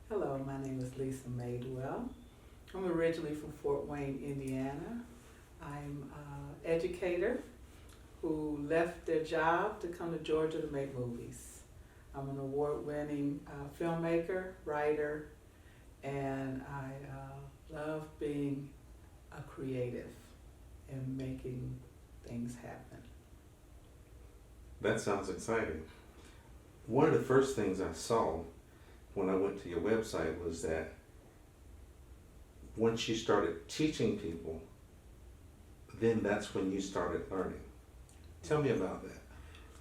Hello, my name is Lisa Maydwell. I'm originally from Fort Wayne, Indiana. I'm an educator who left their job to come to Georgia to make movies. I'm an award-winning filmmaker, writer, and I love being a creative and making things happen. That sounds exciting. One of the first things I saw when I went to your website was that once you started teaching people, then that's when you started learning. Tell me about that.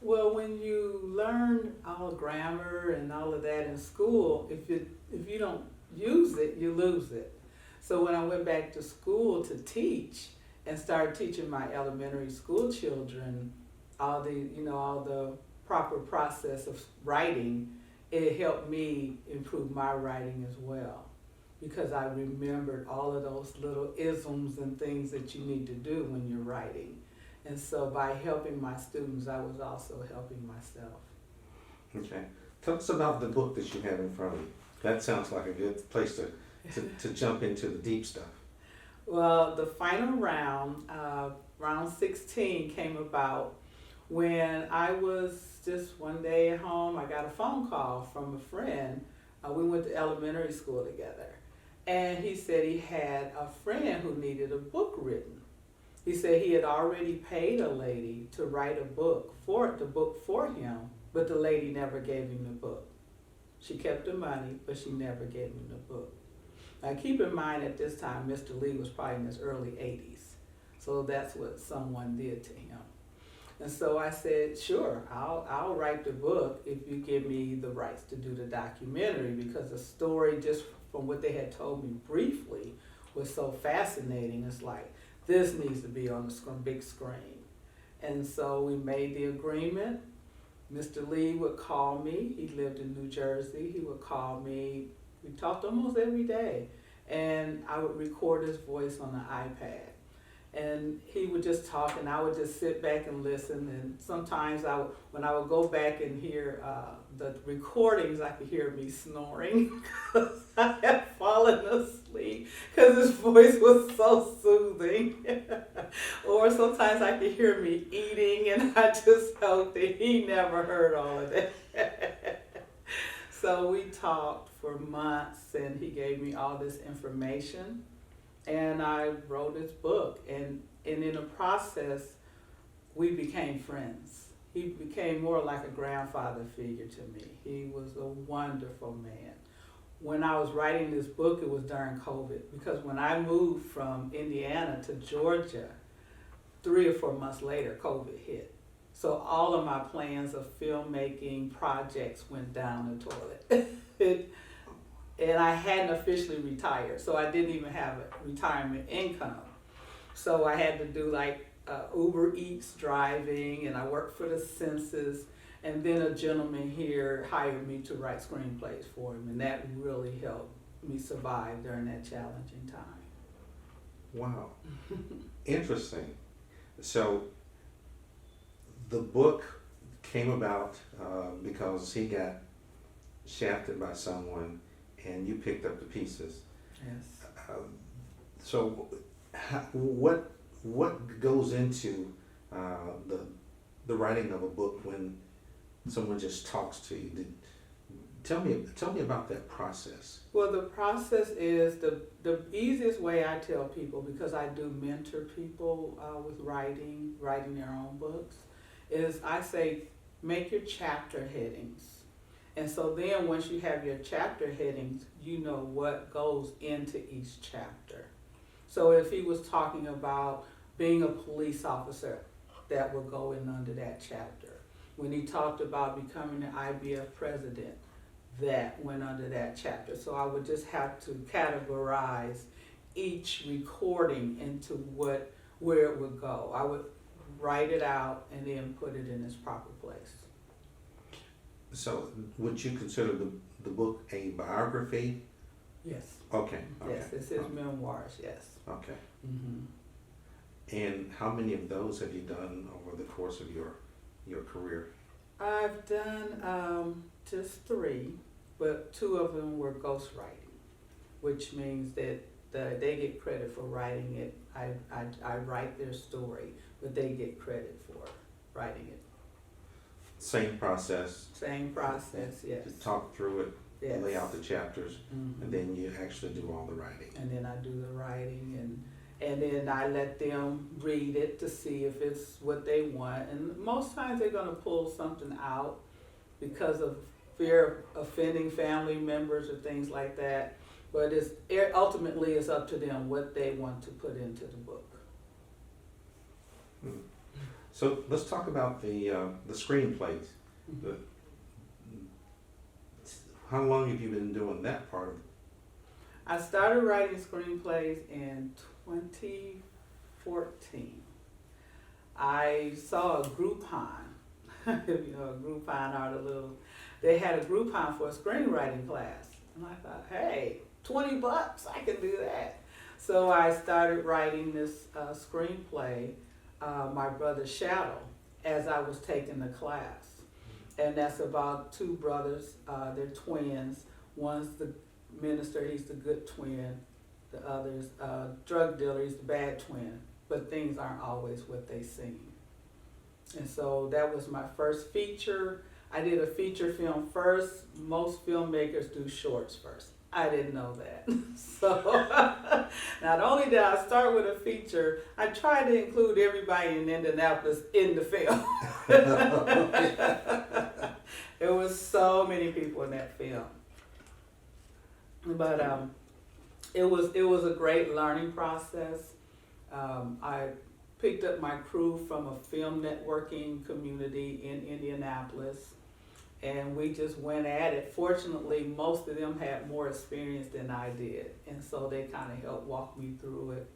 Well, when you learn all grammar and all of that in school, if you don't use it, you lose it. So when I went back to school to teach and started teaching my elementary school children all the proper process of writing, it helped me improve my writing as well because I remembered all of those little isms and things that you need to do when you're writing. And so by helping my students, I was also helping myself. Okay. Tell us about the book that you have in front of you. That sounds like a good place to jump into the deep stuff. Well, the final round, round 16, came about when I was just one day at home. I got a phone call from a friend. We went to elementary school together. And he said he had a friend who needed a book written. He said he had already paid a lady to write the book for him, but the lady never gave him the book. She kept the money, but she never gave him the book. Now keep in mind at this time, Mr. Lee was probably in his early 80s. So that's what someone did to him. And so I said, sure, I'll write the book if you give me the rights to do the documentary, because the story, just from what they had told me briefly, was so fascinating. It's like, this needs to be on the big screen. And so we made the agreement. Mr. Lee would call me. He lived in New Jersey. He would call me. We talked almost every day. And I would record his voice on the iPad. And he would just talk, and I would just sit back and listen. And sometimes when I would go back and hear the recordings, I could hear me snoring because I had fallen asleep because his voice was so soothing. Or sometimes I could hear me eating, and I just hoped that he never heard all of that. So we talked for months, and he gave me all this information. And I wrote his book, and in the process, we became friends. He became more like a grandfather figure to me. He was a wonderful man. When I was writing this book, it was during COVID, because when I moved from Indiana to Georgia, 3 or 4 months later, COVID hit. So all of my plans of filmmaking projects went down the toilet. And I hadn't officially retired, so I didn't even have a retirement income. So I had to do like Uber Eats driving, and I worked for the census. And then a gentleman here hired me to write screenplays for him, and that really helped me survive during that challenging time. Wow. Interesting. So the book came about because he got shafted by someone, and you picked up the pieces. Yes. So, what goes into the writing of a book when someone just talks to you? Tell me about that process. Well, the process is the easiest way I tell people, because I do mentor people with writing their own books, is I say make your chapter headings. And so then once you have your chapter headings, you know what goes into each chapter. So if he was talking about being a police officer, that would go in under that chapter. When he talked about becoming the IBF president, that went under that chapter. So I would just have to categorize each recording into where it would go. I would write it out and then put it in its proper place. So, would you consider the book a biography? Yes. Okay. Yes, it's his memoirs, yes. Okay. Mm-hmm. And how many of those have you done over the course of your career? I've done just 3. but 2 of them were ghostwriting, which means that they get credit for writing it. I write their story, but they get credit for writing it. Same process. Same process, yes. To talk through it, Yes. lay out the chapters, Mhm. and then you actually do all the writing. And then I do the writing, and then I let them read it to see if it's what they want. And most times they're gonna pull something out because of fear of offending family members or things like that. But ultimately it's up to them what they want to put into the book. So let's talk about the screenplays. Mm-hmm. The, how long have you been doing that part of it? I started writing screenplays in 2014. I saw a Groupon. You know, Groupon are they had a Groupon for a screenwriting class. And I thought, hey, $20, I can do that. So I started writing this screenplay, My Brother's Shadow, as I was taking the class. And that's about 2 brothers, they're twins. One's the minister, he's the good twin. The other's drug dealer, he's the bad twin. But things aren't always what they seem. And so that was my first feature. I did a feature film first. Most filmmakers do shorts first. I didn't know that. So not only did I start with a feature, I tried to include everybody in Indianapolis in the film. There was so many people in that film. But it was a great learning process. I picked up my crew from a film networking community in Indianapolis, and we just went at it. Fortunately, most of them had more experience than I did, and so they kind of helped walk me through it.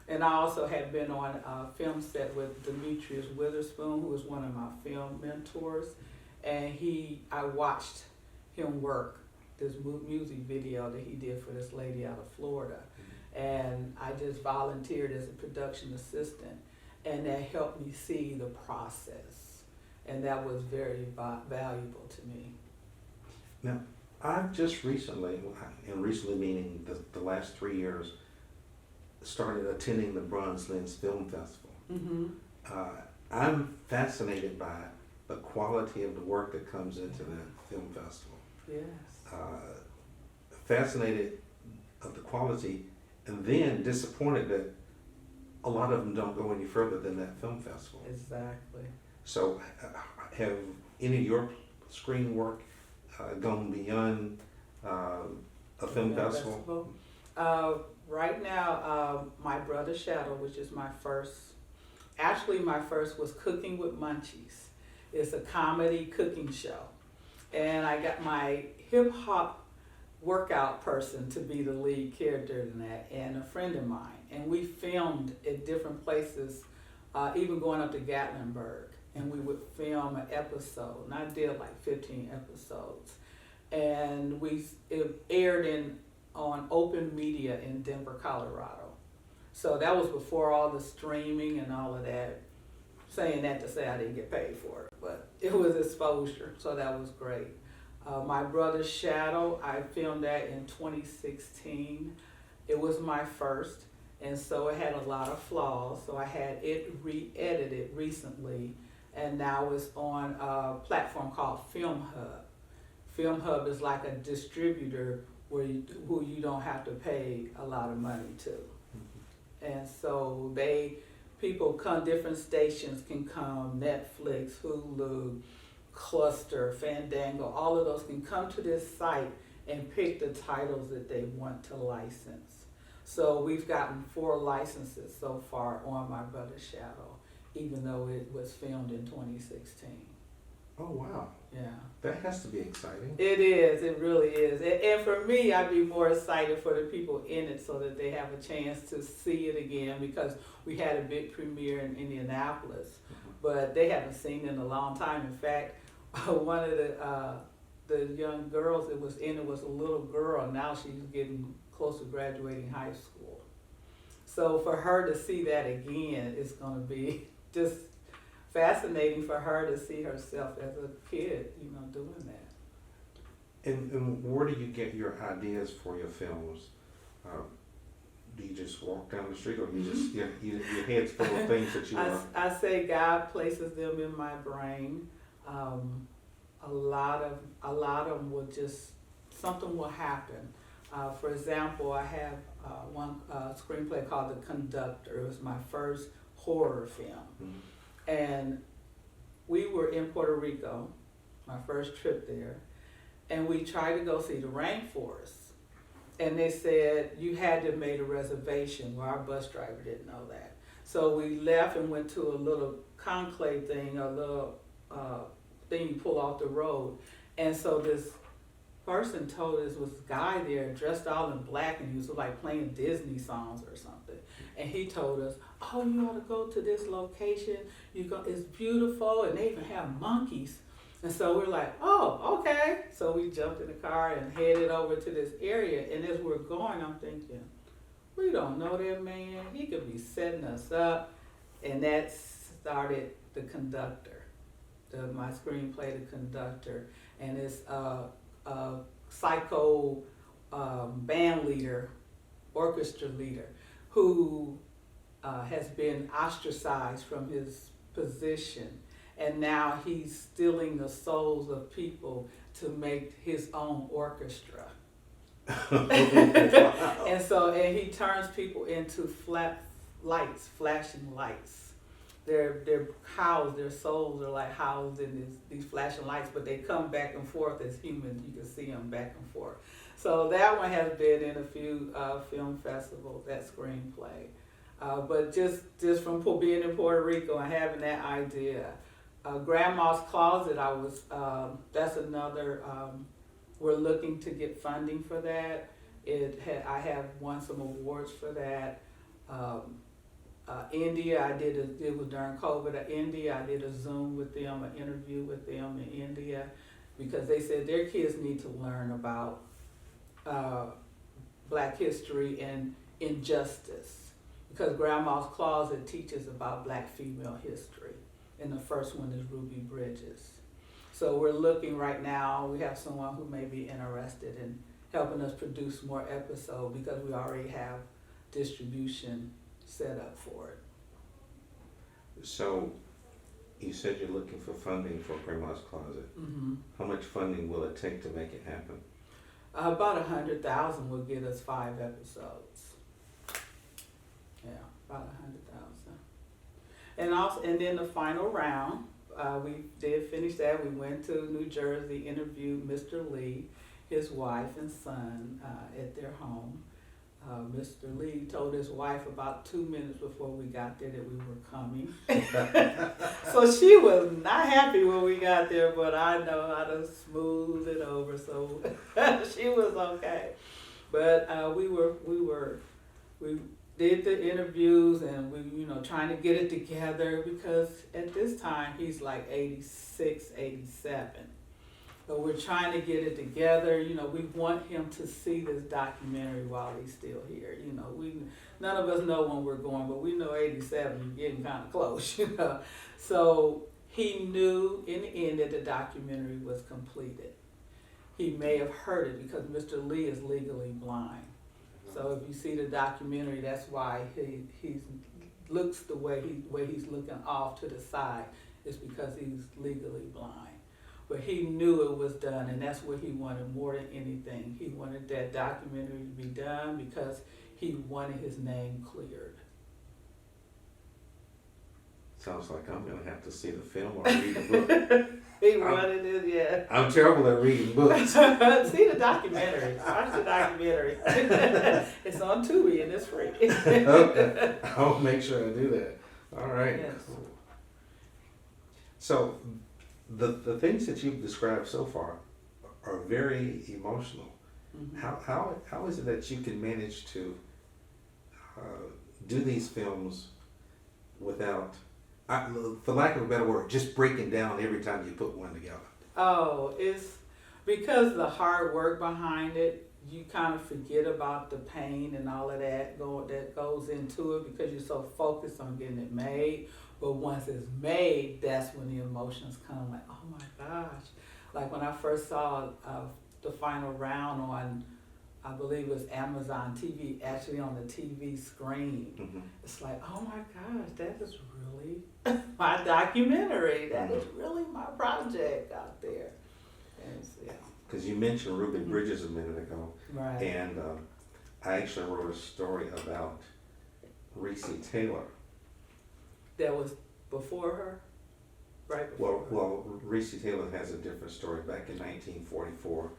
And I also had been on a film set with Demetrius Witherspoon, who was one of my film mentors, and I watched him work this music video that he did for this lady out of Florida. And I just volunteered as a production assistant, and that helped me see the process, and that was very valuable to me. Now, I've just recently, and recently meaning the last 3 years, started attending the Bronze Lens Film Festival. Mm-hmm. I'm fascinated by the quality of the work that comes into that film festival. Yes. Fascinated of the quality, and then disappointed that a lot of them don't go any further than that film festival. Exactly. So have any of your screen work gone beyond a film festival? Right now, My Brother's Shadow, which is my first was Cooking with Munchies. It's a comedy cooking show. And I got my hip hop workout person to be the lead character in that, and a friend of mine. And we filmed at different places, even going up to Gatlinburg. And we would film an episode, and I did like 15 episodes. And it aired on Open Media in Denver, Colorado. So that was before all the streaming and all of that. Saying that to say I didn't get paid for it, but it was exposure, so that was great. My Brother's Shadow, I filmed that in 2016. It was my first, and so it had a lot of flaws, so I had it re-edited recently, and now it's on a platform called Film Hub. Film Hub is like a distributor who you don't have to pay a lot of money to. And so different stations can come, Netflix, Hulu, Cluster, Fandango, all of those can come to this site and pick the titles that they want to license. So we've gotten 4 licenses so far on My Brother's Shadow, even though it was filmed in 2016. Oh, wow. Yeah. That has to be exciting. It is, it really is. And for me, I'd be more excited for the people in it so that they have a chance to see it again, because we had a big premiere in Indianapolis, but they haven't seen it in a long time. In fact, one of the young girls that was in it was a little girl. Now she's getting close to graduating high school. So for her to see that again, it's going to be just fascinating for her to see herself as a kid, doing that. And where do you get your ideas for your films? Uh, do you just walk down the street, or you just your head's full of things that you want? I say God places them in my brain. A lot of them will just, something will happen. For example, I have one screenplay called The Conductor. It was my first horror film, and we were in Puerto Rico, my first trip there, and we tried to go see the rainforest. And they said you had to have made a reservation. Well, our bus driver didn't know that. So we left and went to a little conclave thing, a little thing you pull off the road. And so this person told us was a guy there dressed all in black, and he was like playing Disney songs or something. And he told us, oh, you ought to go to this location. It's beautiful, and they even have monkeys. And so we're like, oh, okay. So we jumped in the car and headed over to this area. And as we're going, I'm thinking, we don't know that man. He could be setting us up. And that started The Conductor, my screenplay, The Conductor. And it's a psycho band leader, orchestra leader, who has been ostracized from his position. And now he's stealing the souls of people to make his own orchestra. And he turns people into flashing lights. They're housed, their souls are like housed in these flashing lights, but they come back and forth as humans. You can see them back and forth. So that one has been in a few film festivals, that screenplay. But just from being in Puerto Rico and having that idea. Grandma's Closet, that's another, we're looking to get funding for that. I have won some awards for that. India, it was during COVID. India, I did a Zoom with them, an interview with them in India, because they said their kids need to learn about Black history and injustice, because Grandma's Closet teaches about Black female history. And the first one is Ruby Bridges. So we're looking right now, we have someone who may be interested in helping us produce more episodes, because we already have distribution set up for it. So you said you're looking for funding for Grandma's Closet. Mm-hmm. How much funding will it take to make it happen? About 100,000 will get us 5 episodes. Yeah, about 100,000. And then the final round, we did finish that. We went to New Jersey, interviewed Mr. Lee, his wife and son at their home. Mr. Lee told his wife about 2 minutes before we got there that we were coming. So she was not happy when we got there, but I know how to smooth it over, so she was okay. But we did the interviews, and we, trying to get it together, because at this time he's like 86, 87. But we're trying to get it together. We want him to see this documentary while he's still here. None of us know when we're going, but we know 87, you're getting kind of close, So he knew in the end that the documentary was completed. He may have heard it because Mr. Lee is legally blind. So if you see the documentary, that's why he looks the way he's looking off to the side. It's because he's legally blind. But he knew it was done, and that's what he wanted more than anything. He wanted that documentary to be done because he wanted his name cleared. Sounds like I'm going to have to see the film or read the book. He wanted it, yeah. I'm terrible at reading books. See the documentary. Watch the documentary. It's on Tubi and it's free. Okay. I'll make sure I do that. All right. Yes. Cool. So the things that you've described so far are very emotional. Mm-hmm. How is it that you can manage to do these films without, for lack of a better word, just breaking down every time you put one together? Oh, it's because the hard work behind it. You kind of forget about the pain and all of that goes into it because you're so focused on getting it made. But once it's made, that's when the emotions come. Like, oh my gosh! Like when I first saw the final round on, I believe it was Amazon TV, actually on the TV screen. Mm-hmm. It's like, oh my gosh, that is really my documentary. That Mm-hmm. is really my project out there. And it's, yeah. Because you mentioned Ruby Mhm. Bridges a minute ago, Right. and I actually wrote a story about Reese Taylor. That was before her? Right before her? Well, Reese Taylor has a different story. Back in 1944,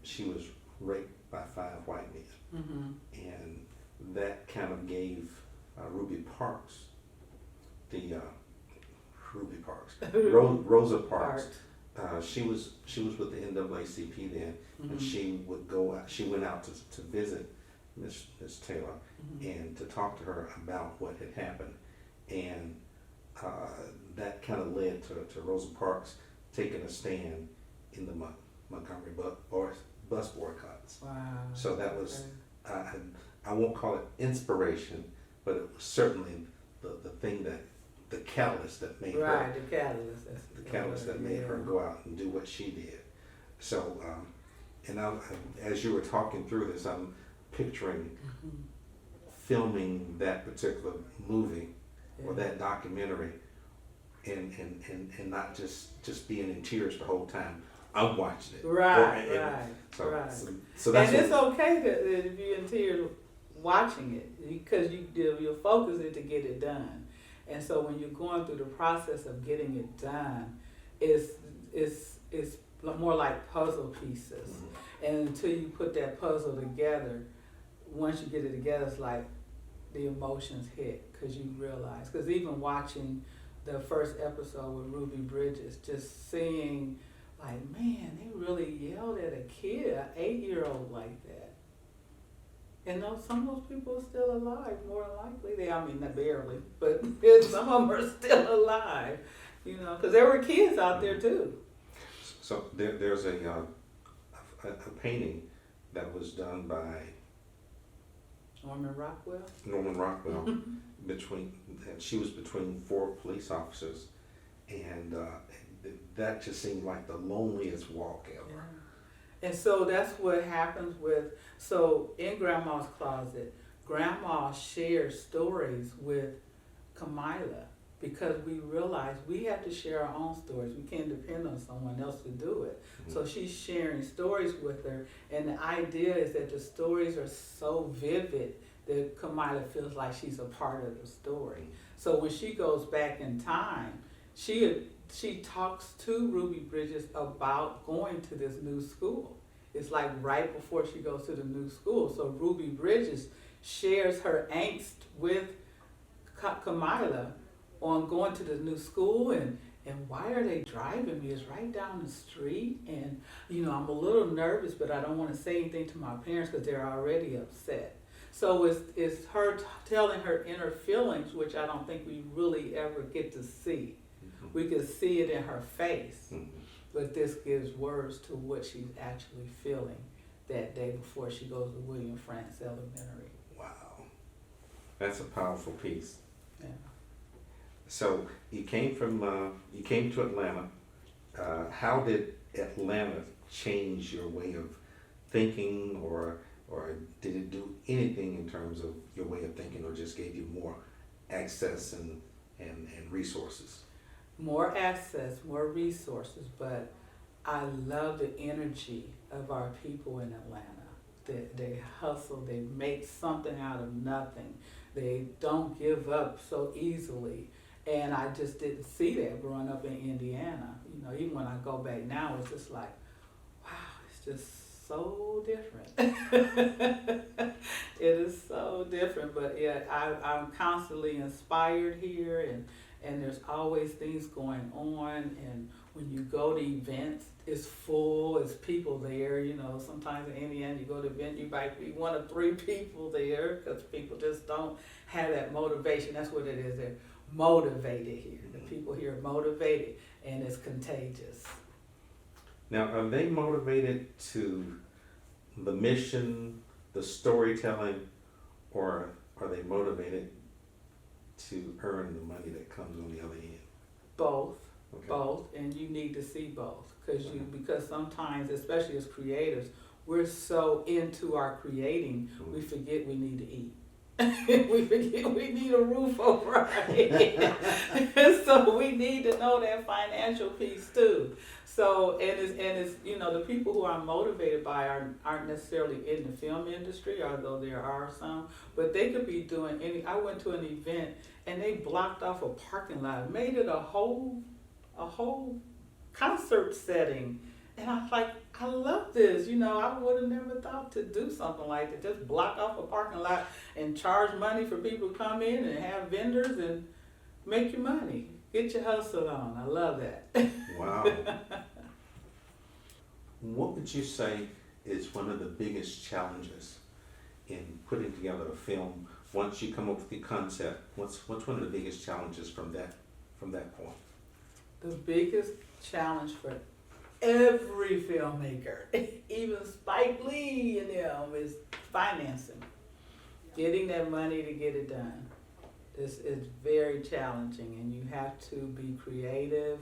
she was raped by 5 white men, and that kind of gave Ruby Parks, Rosa Parks. She was with the NAACP then, and she would go out. She went out to visit Miss Taylor and to talk to her about what had happened, and that kind of led to Rosa Parks taking a stand in the Montgomery bus boycotts. Wow. So that was, I won't call it inspiration, but it was certainly the thing the catalyst that made her. The catalyst. The catalyst that made her go out and do what she did. So, and as you were talking through this, I'm picturing filming that particular movie or that documentary, and not just being in tears the whole time. I'm watching it. Right. So that's and it's okay to be in tears watching it, because your focus is to get it done. And so when you're going through the process of getting it done, it's more like puzzle pieces. And until you put that puzzle together, once you get it together, it's like the emotions hit, because you realize. Because even watching the first episode with Ruby Bridges, just seeing, like, man, they really yelled at a kid, an 8-year-old like that. And some of those people are still alive, more than likely. Not barely, but some of them are still alive, because there were kids out there too. So there's a painting that was done by Norman Rockwell. She was between 4 police officers, and that just seemed like the loneliest walk ever. Yeah. And so that's what happens in Grandma's Closet, Grandma shares stories with Kamila, because we realize we have to share our own stories. We can't depend on someone else to do it. So she's sharing stories with her, and the idea is that the stories are so vivid that Kamila feels like she's a part of the story. So when she goes back in time, she talks to Ruby Bridges about going to this new school. It's like right before she goes to the new school. So Ruby Bridges shares her angst with Kamila on going to the new school, and why are they driving me? It's right down the street, and I'm a little nervous, but I don't want to say anything to my parents because they're already upset. So it's her telling her inner feelings, which I don't think we really ever get to see. We could see it in her face, but this gives words to what she's actually feeling that day before she goes to William Frantz Elementary. Wow, that's a powerful piece. Yeah. So you came to Atlanta. How did Atlanta change your way of thinking, or did it do anything in terms of your way of thinking, or just gave you more access and resources? More access, more resources, but I love the energy of our people in Atlanta. They hustle, they make something out of nothing. They don't give up so easily. And I just didn't see that growing up in Indiana. Even when I go back now, it's just like, wow, it's just so different. It is so different, but yeah, I'm constantly inspired here, and there's always things going on, and when you go to events, it's full, it's people there. Sometimes in Indiana, you go to an event, you might be one of 3 people there, because people just don't have that motivation. That's what it is. They're motivated here. The people here are motivated, and it's contagious. Now, are they motivated to the mission, the storytelling, or are they motivated to earn the money that comes on the other end? Both. Okay. both, and you need to see both, because sometimes, especially as creators, we're so into our creating, we forget we need to eat. We forget we need a roof over our head. So we need to know that financial piece too. So and it's the people who I'm motivated by aren't necessarily in the film industry, although there are some, but they could be doing any. I went to an event and they blocked off a parking lot, made it a whole concert setting. And I was like, I love this. I would have never thought to do something like that. Just block off a parking lot and charge money for people to come in and have vendors and make your money. Get your hustle on. I love that. Wow. What would you say is one of the biggest challenges in putting together a film? Once you come up with the concept, what's one of the biggest challenges from that point? The biggest challenge for every filmmaker, even Spike Lee and them, is financing. Getting that money to get it done. This is very challenging, and you have to be creative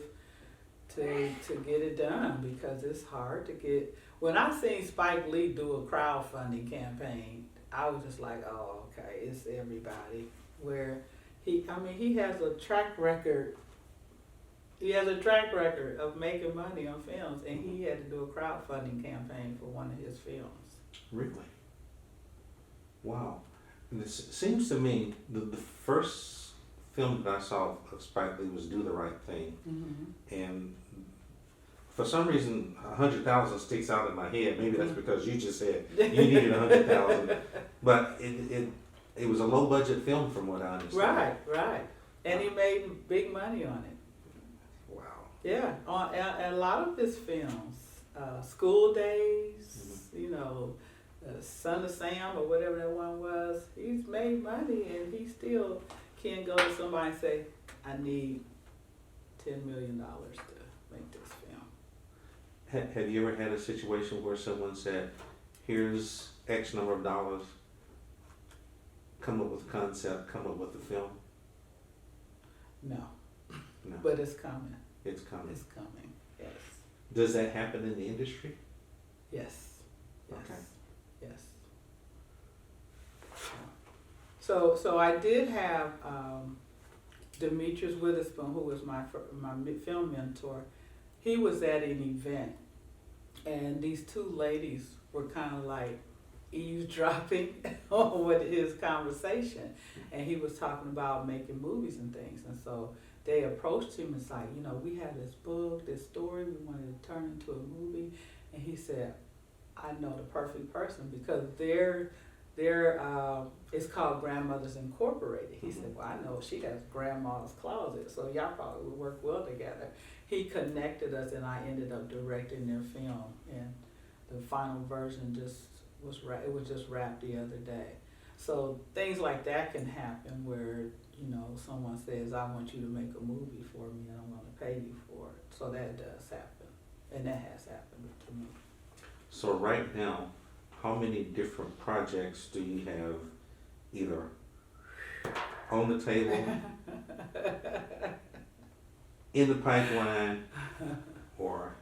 to get it done, because it's hard to get. When I seen Spike Lee do a crowdfunding campaign, I was just like, oh, okay, it's everybody. Where he has a track record. He has a track record of making money on films, and he had to do a crowdfunding campaign for one of his films. Really? Wow. And it seems to me the first film that I saw of Spike Lee was Do the Right Thing. Mm-hmm. And for some reason, 100,000 sticks out in my head. Maybe that's because you just said you needed 100,000. But it was a low budget film from what I understand. Right. And he made big money on it. Wow. Yeah, on a lot of his films, School Days, Son of Sam or whatever that one was, he's made money, and he still can go to somebody and say, I need $10 million to make this film. Have you ever had a situation where someone said, here's X number of dollars, come up with a concept, come up with a film? No, No. but it's coming. It's coming. It's coming, yes. Does that happen in the industry? Yes. Okay. Yes. So I did have Demetrius Witherspoon, who was my film mentor. He was at an event, and these two ladies were kind of like eavesdropping on what his conversation, and he was talking about making movies and things, and so they approached him and said, we have this book, this story, we wanted to turn into a movie, and he said, I know the perfect person, because they're it's called Grandmothers Incorporated. He said, well, I know she has Grandma's Closet, so y'all probably would work well together. He connected us, and I ended up directing their film, and the final version it was just wrapped the other day. So things like that can happen where, someone says, I want you to make a movie for me, and I'm going to pay you for it. So that does happen, and that has happened to me. So right now, how many different projects do you have either on the table, in the pipeline, or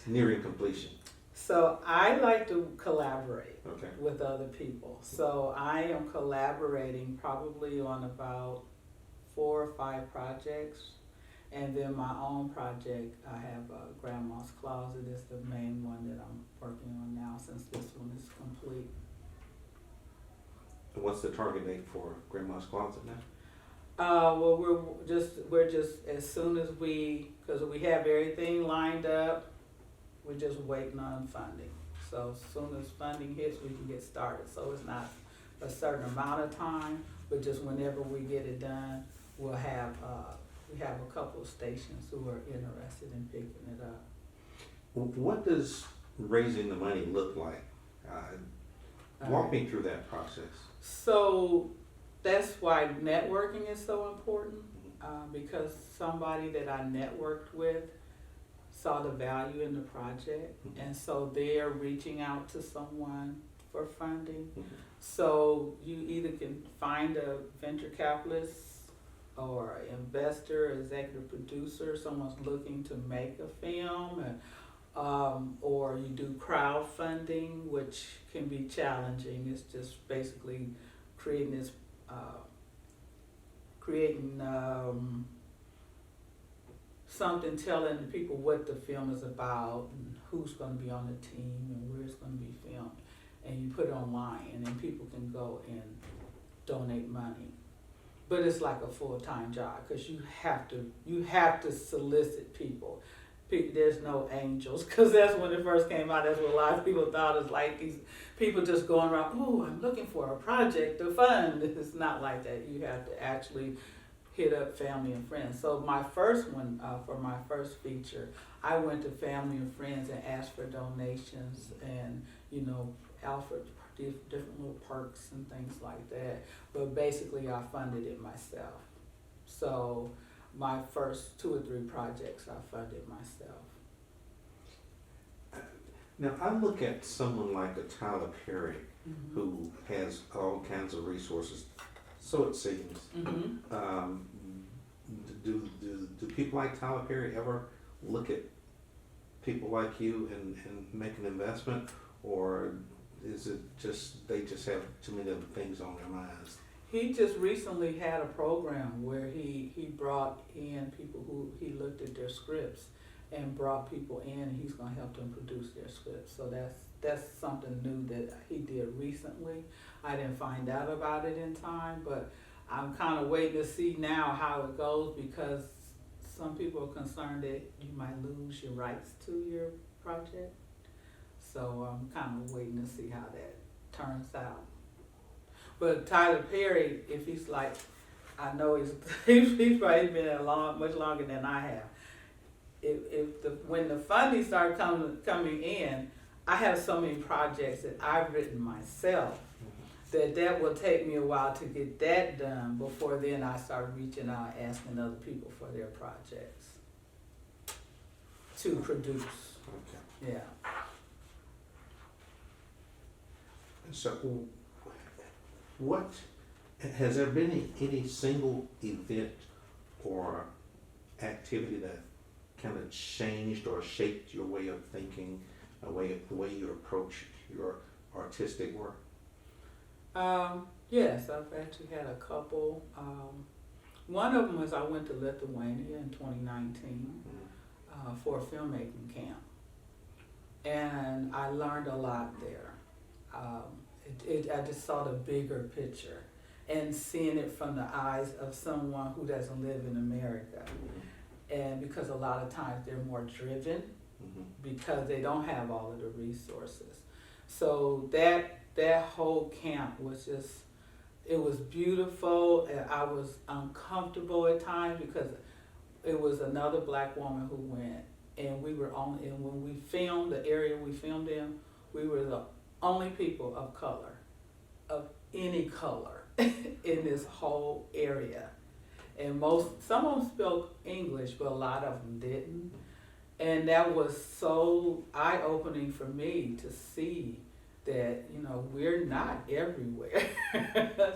nearing completion? So I like to collaborate Okay. with other people. So I am collaborating probably on about 4 or 5 projects. And then my own project, I have Grandma's Closet is the main one that I'm working on now, since this one is complete. And what's the target date for Grandma's Closet now? Well, we're just as soon as because we have everything lined up, we're just waiting on funding. So as soon as funding hits, we can get started. So it's not a certain amount of time, but just whenever we get it done, we'll have we have a couple of stations who are interested in picking it up. What does raising the money look like? Walk me through that process. So that's why networking is so important, because somebody that I networked with saw the value in the project, and so they're reaching out to someone for funding. So you either can find a venture capitalist or investor, executive producer, someone's looking to make a film, and, or you do crowdfunding, which can be challenging. It's just basically creating this, creating something telling people what the film is about and who's going to be on the team and where it's going to be filmed, and you put it online, and then people can go and donate money. But it's like a full-time job because you have to solicit people. There's no angels, because that's when it first came out. That's what a lot of people thought. It's like these people just going around, oh, I'm looking for a project to fund. It's not like that. You have to actually hit up family and friends. So my first one, for my first feature, I went to family and friends and asked for donations, and offered different little perks and things like that. But basically, I funded it myself. So my first 2 or 3 projects, I funded myself. Now, I look at someone like a Tyler Perry, Mm-hmm. who has all kinds of resources, so it seems. Mm-hmm. Do people like Tyler Perry ever look at people like you and make an investment, or is it just they just have too many other things on their minds? He just recently had a program where he brought in people who he looked at their scripts and brought people in, and he's going to help them produce their scripts. So that's something new that he did recently. I didn't find out about it in time, but I'm kind of waiting to see now how it goes, because some people are concerned that you might lose your rights to your project. So I'm kind of waiting to see how that turns out. But Tyler Perry, if he's like, I know he's probably been there much longer than I have. When the funding started coming in, I have so many projects that I've written myself that will take me a while to get that done. Before then, I start reaching out, asking other people for their projects to produce. Okay. Yeah. So, what has there been any single event or activity that kind of changed or shaped your way of thinking, the way you approach your artistic work? Yes, I've actually had a couple. One of them was I went to Lithuania in 2019 for a filmmaking camp, and I learned a lot there. I just saw the bigger picture and seeing it from the eyes of someone who doesn't live in America. And because a lot of times they're more driven because they don't have all of the resources. So that whole camp was just, it was beautiful, and I was uncomfortable at times because it was another black woman who went, and and when we filmed, the area we filmed in, we were the only people of color, of any color, in this whole area. And some of them spoke English, but a lot of them didn't. And that was so eye-opening for me to see that, we're not everywhere.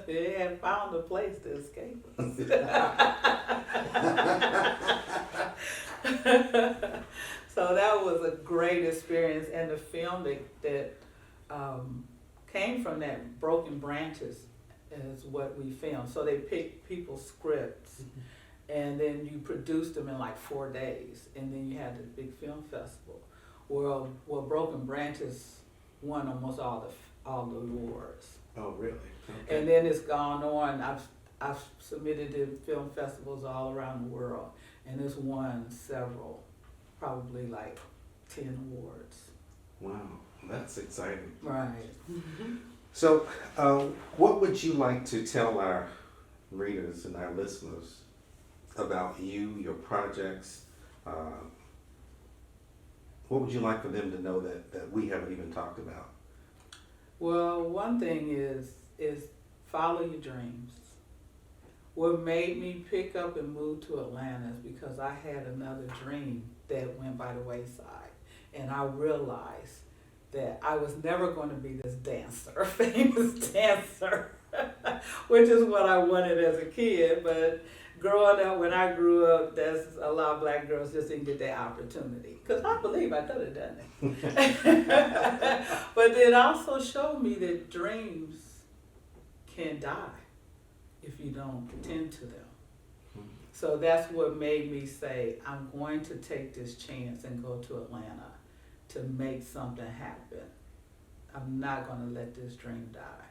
They have found a place to escape us. So that was a great experience. And the film that came from that, Broken Branches, is what we filmed. So they picked people's scripts, and then you produced them in like 4 days, and then you had the big film festival. Well, Broken Branches won almost all the awards. Oh, really? Okay. And then it's gone on. I've submitted to film festivals all around the world, and it's won several, probably like 10 awards. Wow, that's exciting. Right. So, what would you like to tell our readers and our listeners about you, your projects? What would you like for them to know that we haven't even talked about? Well, one thing is follow your dreams. What made me pick up and move to Atlanta is because I had another dream that went by the wayside, and I realized that I was never going to be this dancer, famous dancer, which is what I wanted as a kid. But growing up, when I grew up, there's a lot of black girls just didn't get that opportunity. Because I believe I could have done it. But it also showed me that dreams can die if you don't tend to them. So that's what made me say, I'm going to take this chance and go to Atlanta to make something happen. I'm not going to let this dream die.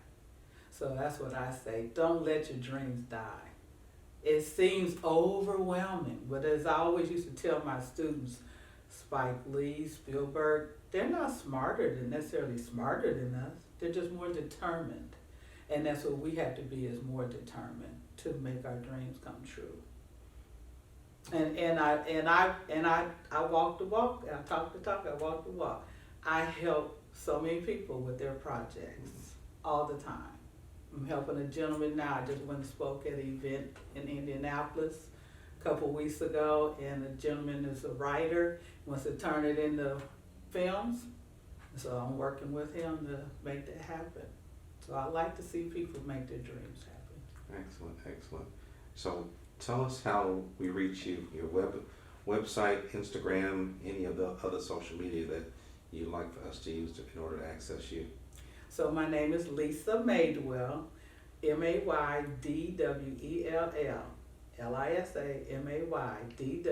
So that's what I say, don't let your dreams die. It seems overwhelming, but as I always used to tell my students, Spike Lee, Spielberg, they're not necessarily smarter than us. They're just more determined. And that's what we have to be, is more determined to make our dreams come true. And I walk the walk, I talk the talk, I walk the walk. I help so many people with their projects all the time. I'm helping a gentleman now. I just went and spoke at an event in Indianapolis a couple weeks ago, and the gentleman is a writer, wants to turn it into films. So I'm working with him to make that happen. So I like to see people make their dreams happen. Excellent, excellent. So tell us how we reach you, your website, Instagram, any of the other social media that you'd like for us to use in order to access you. So my name is Lisa Maydwell, Maydwell, Lisa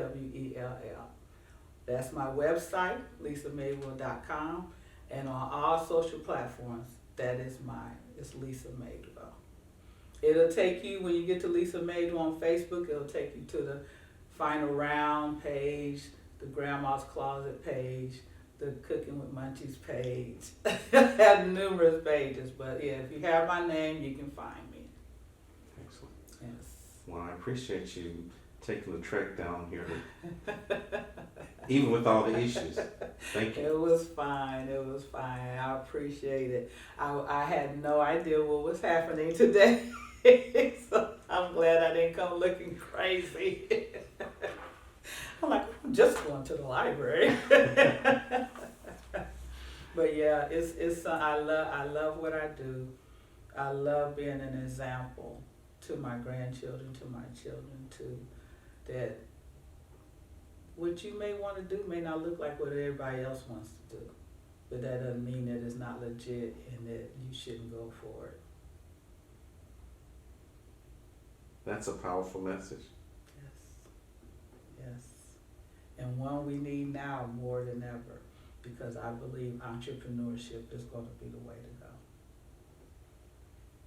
Maydwell. That's my website, lisamaydwell.com, and on all social platforms, that is it's Lisa Maydwell. It'll take you, when you get to Lisa Maydwell on Facebook, it'll take you to the Final Round page, the Grandma's Closet page, the Cooking with Munchies page. I have numerous pages, but yeah, if you have my name, you can find me. Excellent. Yes. Well, I appreciate you taking the trek down here, even with all the issues. Thank you. It was fine. I appreciate it. I had no idea what was happening today, so I'm glad I didn't come looking crazy. I'm like, I'm just going to the library. But yeah, it's I love what I do. I love being an example to my grandchildren, to my children, that what you may want to do may not look like what everybody else wants to do. But that doesn't mean that it's not legit and that you shouldn't go for it. That's a powerful message. Yes. And one we need now more than ever, because I believe entrepreneurship is going to be the way to go.